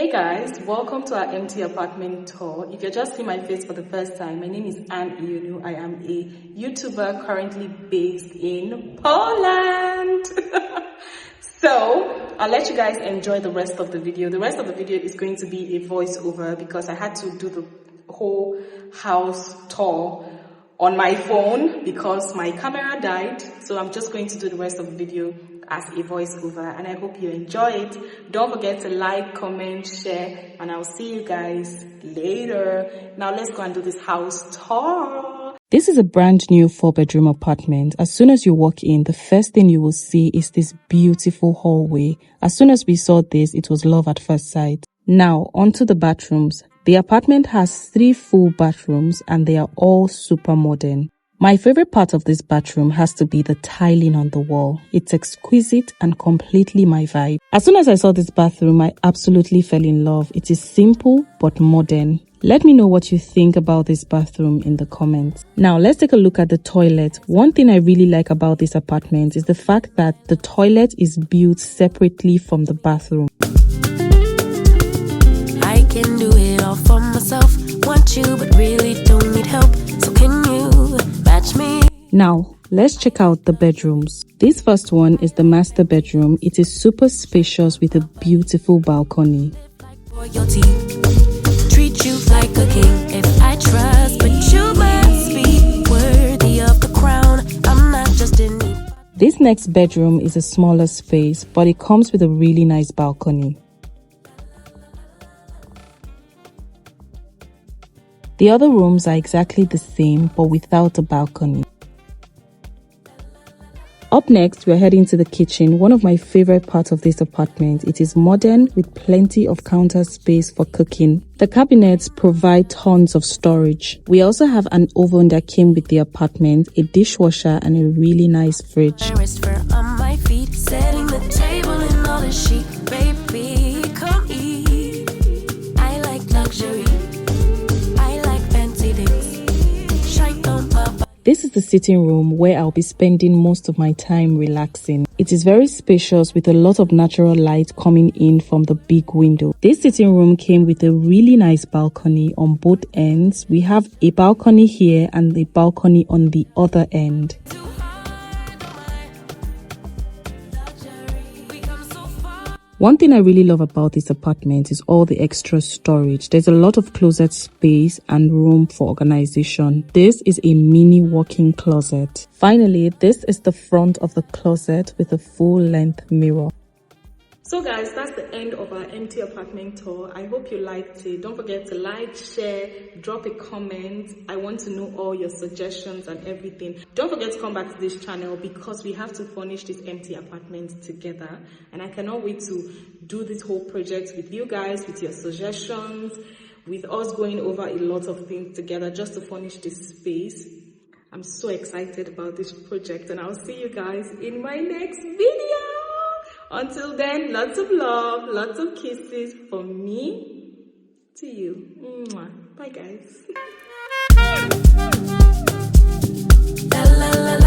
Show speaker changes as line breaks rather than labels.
Hey guys, welcome to our empty apartment tour. If you're just seeing my face for the first time, my name is Anne Ionu. I am a YouTuber currently based in Poland. So I'll let you guys enjoy the rest of the video. The rest of the video is going to be a voiceover because I had to do the whole house tour on my phone because my camera died. So I'm just going to do the rest of the video as a voiceover, and I hope you enjoy it. Don't forget to like, comment, share, and I'll see you guys later. Now let's go and do this house tour. This is a brand new 4-bedroom apartment. As soon as you walk in, the first thing you will see is this beautiful hallway. As soon as we saw this, it was love at first sight. Now onto the bathrooms. The apartment has 3 full bathrooms and they are all super modern. My favorite part of this bathroom has to be the tiling on the wall. It's exquisite and completely my vibe. As soon as I saw this bathroom, I absolutely fell in love. It is simple but modern. Let me know what you think about this bathroom in the comments. Now let's take a look at the toilet. One thing I really like about this apartment is the fact that the toilet is built separately from the bathroom.
I can do it all for myself. Want you but really don't need help. So can you match me?
Now let's check out the bedrooms. This first one is the master bedroom. It is super spacious with a beautiful balcony.
Royalty, treat you like a king. If I trust, but you must be worthy of the crown. I'm not just in need.
This next bedroom is a smaller space, but it comes with a really nice balcony. The other rooms are exactly the same, but without a balcony. Up next, we're heading to the kitchen, one of my favorite parts of this apartment. It is modern with plenty of counter space for cooking. The cabinets provide tons of storage. We also have an oven that came with the apartment, a dishwasher, and a really nice fridge.
On my feet, setting the table in all the chic. Baby, come eat. I like luxury.
This is the sitting room where I'll be spending most of my time relaxing. It is very spacious with a lot of natural light coming in from the big window. This sitting room came with a really nice balcony on both ends. We have a balcony here and a balcony on the other end. One thing I really love about this apartment is all the extra storage. There's a lot of closet space and room for organization. This is a mini walk-in closet. Finally, this is the front of the closet with a full-length mirror. So guys, that's the end of our empty apartment tour. I hope you liked it. Don't forget to like, share, drop a comment. I want to know all your suggestions and everything. Don't forget to come back to this channel because we have to furnish this empty apartment together. And I cannot wait to do this whole project with you guys, with your suggestions, with us going over a lot of things together just to furnish this space. I'm so excited about this project and I'll see you guys in my next video. Until then, lots of love, lots of kisses from me to you. Mwah. Bye, guys.
La, la, la.